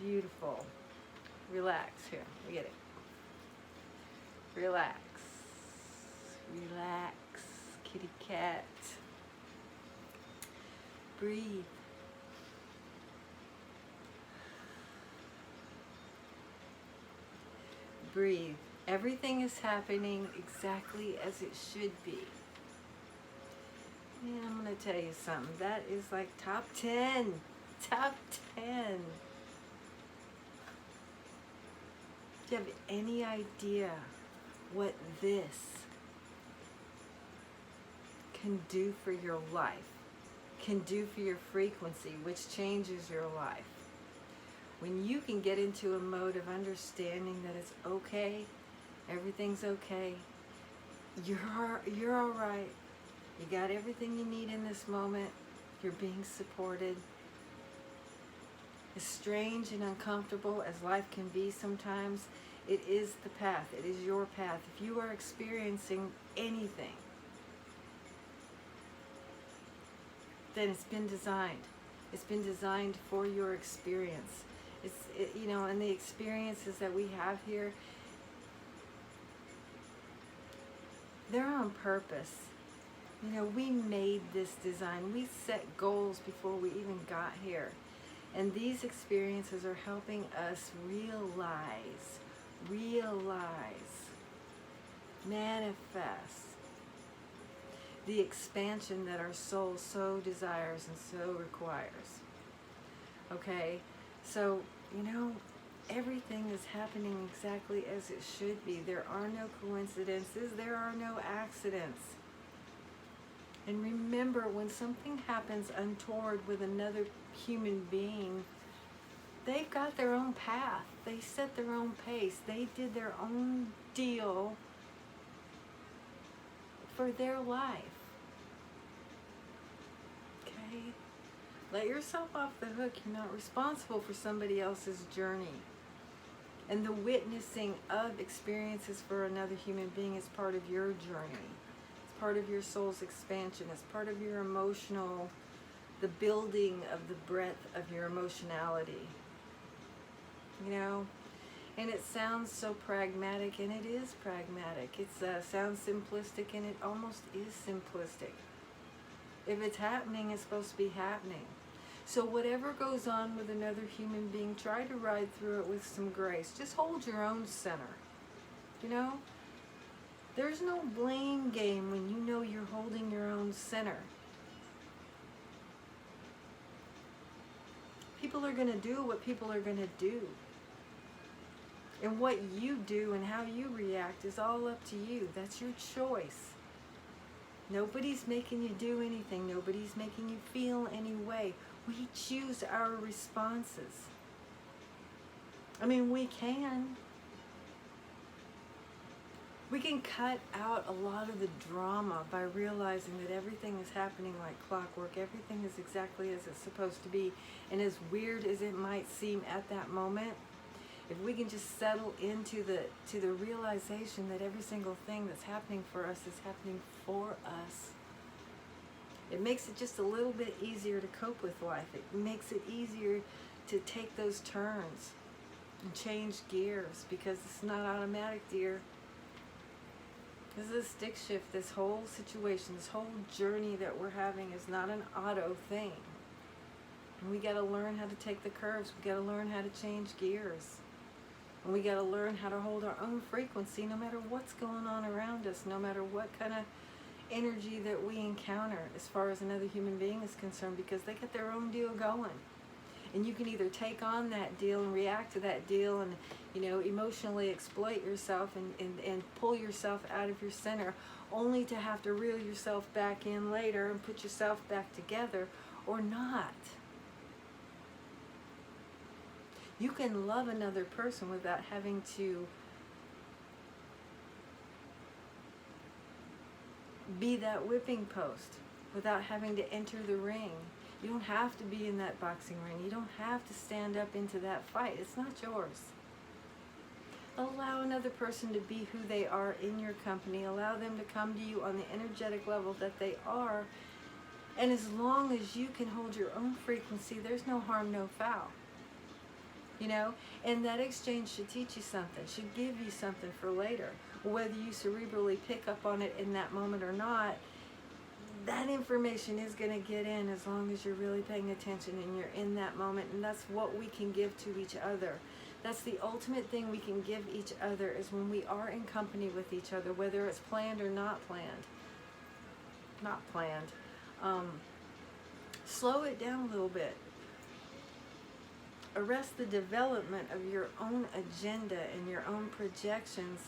beautiful. Relax. Here, we get it. Relax. Relax, kitty cat. Breathe. Breathe. Everything is happening exactly as it should be. And I'm going to tell you something. That is like top 10. Top 10. Do you have any idea what this can do for your life? Can do for your frequency, which changes your life? When you can get into a mode of understanding that it's okay, everything's okay, you're all right. You got everything you need in this moment. You're being supported. As strange and uncomfortable as life can be sometimes, it is the path. It is your path. If you are experiencing anything, then it's been designed. It's been designed for your experience. And the experiences that we have here, they're on purpose. We made this design. We set goals before we even got here. And these experiences are helping us realize, manifest the expansion that our soul so desires and so requires. Okay? So, everything is happening exactly as it should be. There are no coincidences. There are no accidents. And remember, when something happens untoward with another human being, they've got their own path. They set their own pace. They did their own deal for their life. Okay? Let yourself off the hook. You're not responsible for somebody else's journey. And the witnessing of experiences for another human being is part of your journey. It's part of your soul's expansion. It's part of your the building of the breadth of your emotionality. And it sounds so pragmatic, and it is pragmatic. It sounds simplistic, and it almost is simplistic. If it's happening, it's supposed to be happening. So whatever goes on with another human being, try to ride through it with some grace. Just hold your own center. There's no blame game when you know you're holding your own center. People are going to do what people are going to do. And what you do and how you react is all up to you. That's your choice. Nobody's making you do anything. Nobody's making you feel any way. We choose our responses. We can. We can cut out a lot of the drama by realizing that everything is happening like clockwork. Everything is exactly as it's supposed to be. And as weird as it might seem at that moment, if we can just settle into the realization that every single thing that's happening for us is happening for us, it makes it just a little bit easier to cope with life. It makes it easier to take those turns and change gears, because it's not automatic, dear. This is a stick shift. This whole situation, this whole journey that we're having is not an auto thing. And we got to learn how to take the curves. We got to learn how to change gears. And we got to learn how to hold our own frequency no matter what's going on around us, no matter what kind of energy that we encounter as far as another human being is concerned, because they got their own deal going. And you can either take on that deal and react to that deal and, emotionally exploit yourself and pull yourself out of your center, only to have to reel yourself back in later and put yourself back together, or not. You can love another person without having to be that whipping post, without having to enter the ring. You don't have to be in that boxing ring. You don't have to stand up into that fight. It's not yours. Allow another person to be who they are in your company. Allow them to come to you on the energetic level that they are. And as long as you can hold your own frequency, there's no harm, no foul. you know? And that exchange should teach you something, should give you something for later. Whether you cerebrally pick up on it in that moment or not, that information is going to get in as long as you're really paying attention and you're in that moment. And that's what we can give to each other. That's the ultimate thing we can give each other, is when we are in company with each other, whether it's planned or not planned. Not planned. Slow it down a little bit. Arrest the development of your own agenda and your own projections.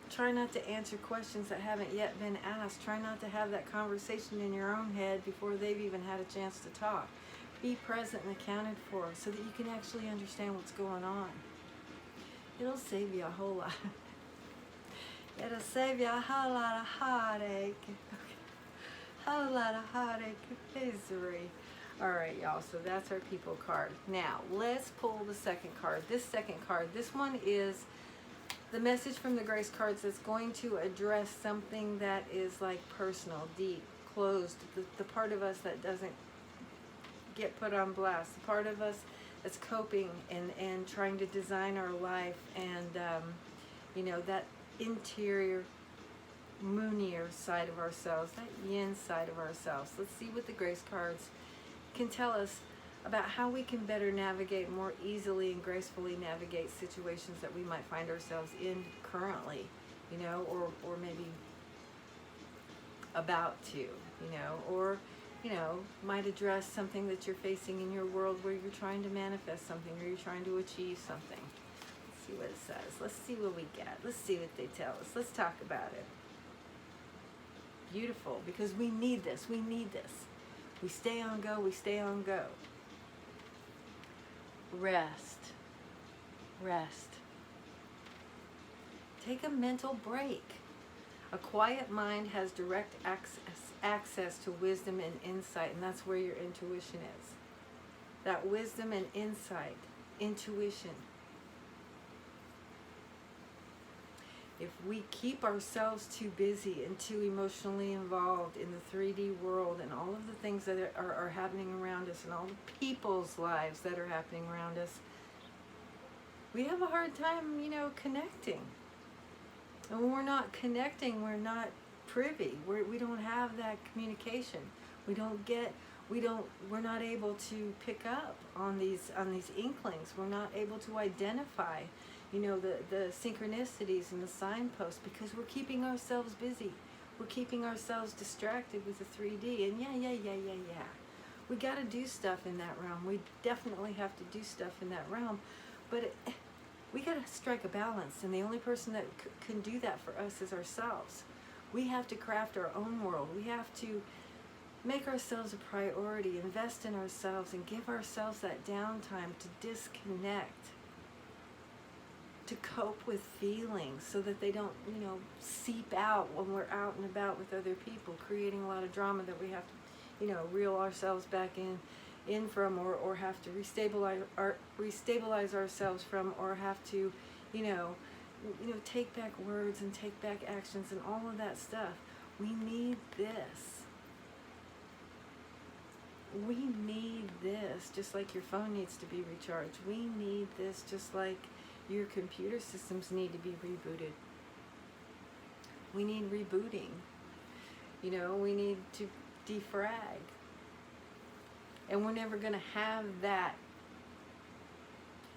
Try not to answer questions that haven't yet been asked. Try not to have that conversation in your own head before they've even had a chance to talk. Be present and accounted for so that you can actually understand what's going on. It'll save you a whole lot. It'll save you a whole lot of heartache. A whole lot of heartache and misery. Alright, y'all, so that's our people card. Now, let's pull the second card. This second card, this one is the message from the Grace cards that's going to address something that is like personal, deep, closed, the part of us that doesn't get put on blast, the part of us that's coping and trying to design our life, and you know, that interior moonier side of ourselves, that yin side of ourselves. Let's see what the Grace cards can tell us about how we can better navigate, more easily and gracefully navigate situations that we might find ourselves in currently, you know, or maybe about to, you know, or, you know, might address something that you're facing in your world where you're trying to manifest something or you're trying to achieve something. Let's see what it says. Let's see what we get. Let's see what they tell us. Let's talk about it. Beautiful, because we need this. We need this. We stay on go. We stay on go. Rest. Rest. Take a mental break. A quiet mind has direct access to wisdom and insight, and that's where your intuition is. That wisdom and insight, intuition. If we keep ourselves too busy and too emotionally involved in the 3D world and all of the things that are happening around us and all the people's lives that are happening around us, we have a hard time, you know, connecting. And when we're not connecting, we're not privy. We don't have that communication. We're not able to pick up on these inklings. We're not able to identify, you know, the synchronicities and the signposts, because we're keeping ourselves busy. We're keeping ourselves distracted with the 3D. And yeah. We got to do stuff in that realm. We definitely have to do stuff in that realm. But we got to strike a balance. And the only person that can do that for us is ourselves. We have to craft our own world. We have to make ourselves a priority, invest in ourselves, and give ourselves that downtime to disconnect, to cope with feelings so that they don't, you know, seep out when we're out and about with other people, creating a lot of drama that we have to, you know, reel ourselves back in from, or have to restabilize ourselves from, or have to, you know, take back words and take back actions and all of that stuff. We need this. We need this just like your phone needs to be recharged. We need this just like your computer systems need to be rebooted. We need rebooting. You know, we need to defrag. And we're never going to have that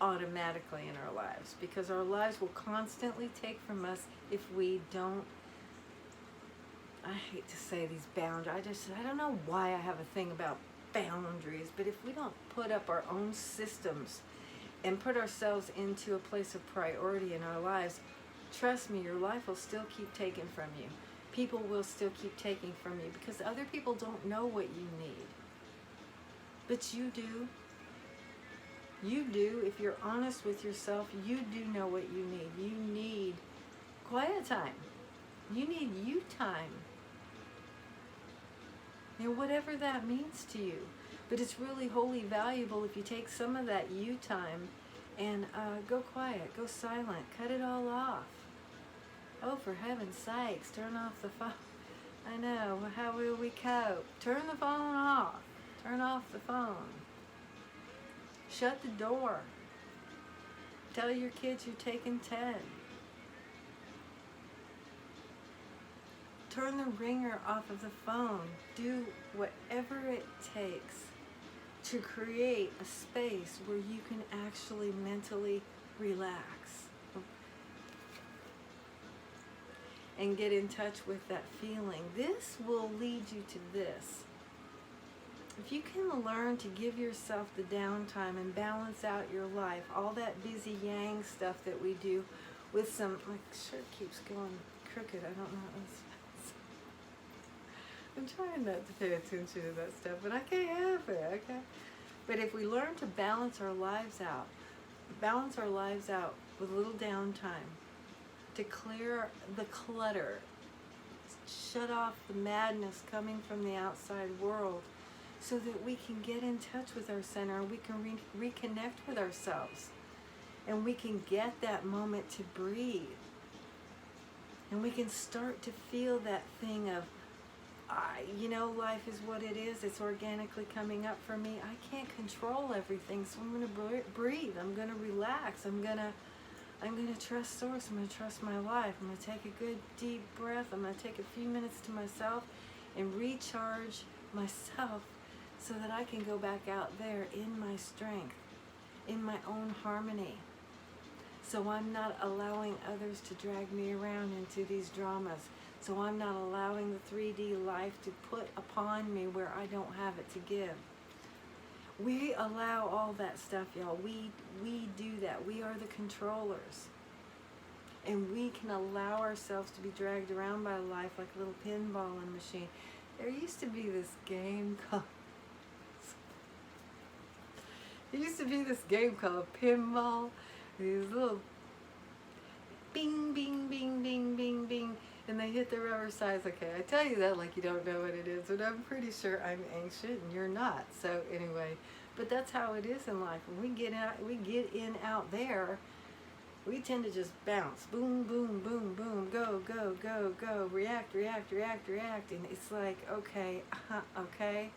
automatically in our lives, because our lives will constantly take from us if we don't, I hate to say these boundaries, I don't know why I have a thing about boundaries, but if we don't put up our own systems and put ourselves into a place of priority in our lives, trust me, your life will still keep taking from you. People will still keep taking from you, because other people don't know what you need. But you do. You do. If you're honest with yourself, you do know what you need. You need quiet time. You need you time. You know, whatever that means to you. But it's really wholly valuable if you take some of that you time and go quiet, go silent, cut it all off. Oh, for heaven's sakes, turn off the phone. I know, how will we cope? Turn the phone off. Turn off the phone. Shut the door. Tell your kids you're taking 10. Turn the ringer off of the phone. Do whatever it takes to create a space where you can actually mentally relax and get in touch with that feeling. This will lead you to this. If you can learn to give yourself the downtime and balance out your life, all that busy yang stuff that we do with some, my shirt keeps going crooked, I don't know what else. I'm trying not to pay attention to that stuff, but I can't help it, okay? But if we learn to balance our lives out with a little downtime, to clear the clutter, shut off the madness coming from the outside world, so that we can get in touch with our center, we can reconnect with ourselves, and we can get that moment to breathe, and we can start to feel that thing of, life is what it is. It's organically coming up for me. I can't control everything, so I'm going to breathe. I'm going to relax. I'm going to trust Source. I'm going to trust my life. I'm going to take a good deep breath. I'm going to take a few minutes to myself and recharge myself so that I can go back out there in my strength, in my own harmony. So I'm not allowing others to drag me around into these dramas. So I'm not allowing the 3D life to put upon me where I don't have it to give. We allow all that stuff, y'all. We do that. We are the controllers. And we can allow ourselves to be dragged around by life like a little pinballing machine. There used to be this game called pinball. These little bing, bing, bing, bing, bing, bing. And they hit the rubber sides. Okay, I tell you that like you don't know what it is, but I'm pretty sure I'm ancient and you're not. So anyway, but that's how it is in life. When we get out there, we tend to just bounce. Boom, boom, boom, boom. Go, go, go, go. React, react, react, react. And it's like, okay, okay.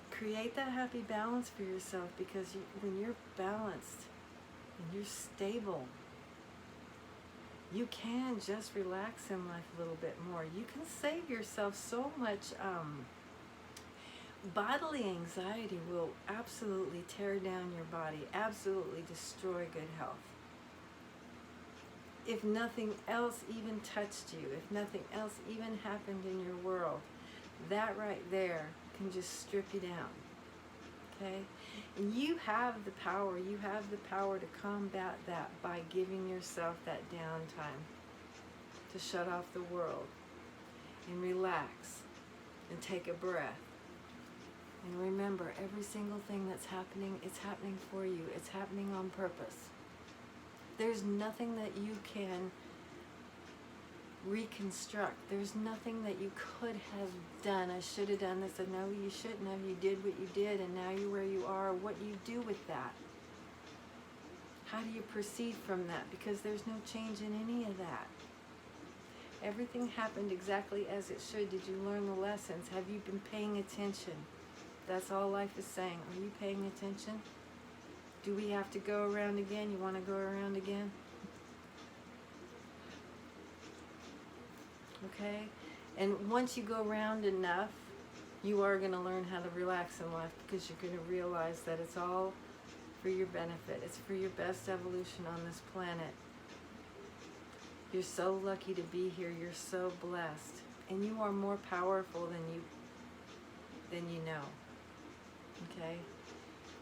Create that happy balance for yourself, because when you're balanced and you're stable, you can just relax in life a little bit more. You can save yourself so much bodily anxiety. Will absolutely tear down your body, absolutely destroy good health. If nothing else even touched you, if nothing else even happened in your world, that right there can just strip you down. Okay? And you have the power to combat that by giving yourself that downtime, to shut off the world and relax and take a breath. And remember, every single thing that's happening, it's happening for you. It's happening on purpose. There's nothing that you can reconstruct. There's nothing that you could have done. I should have done this. I know you shouldn't have. You did what you did, and now you're where you are. What do you do with that? How do you proceed from that? Because there's no change in any of that. Everything happened exactly as it should. Did you learn the lessons? Have you been paying attention? That's all life is saying. Are you paying attention? Do we have to go around again? You want to go around again? Okay? And once you go around enough, you are going to learn how to relax in life, because you're going to realize that it's all for your benefit. It's for your best evolution on this planet. You're so lucky to be here. You're so blessed. And you are more powerful than you know. Okay?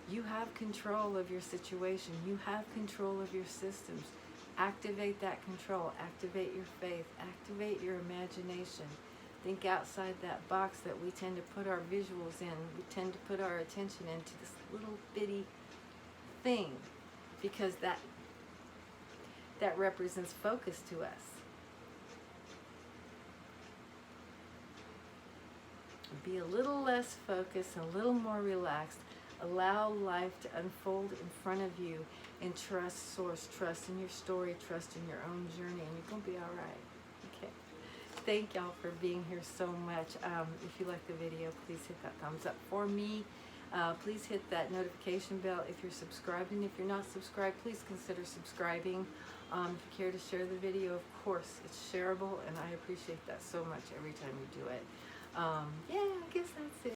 You have control of your situation. You have control of your systems. Activate that control. Activate your faith. Activate your imagination. Think outside that box that we tend to put our visuals in. We tend to put our attention into this little bitty thing, because that represents focus to us. Be a little less focused and a little more relaxed. Allow life to unfold in front of you, and trust Source. Trust in your story. Trust in your own journey, and you're going to be all right. Okay. Thank y'all for being here so much. If you like the video, please hit that thumbs up for me. Please hit that notification bell if you're subscribed, and if you're not subscribed, please consider subscribing. If you care to share the video, of course, it's shareable, and I appreciate that so much every time you do it. Yeah, I guess that's it.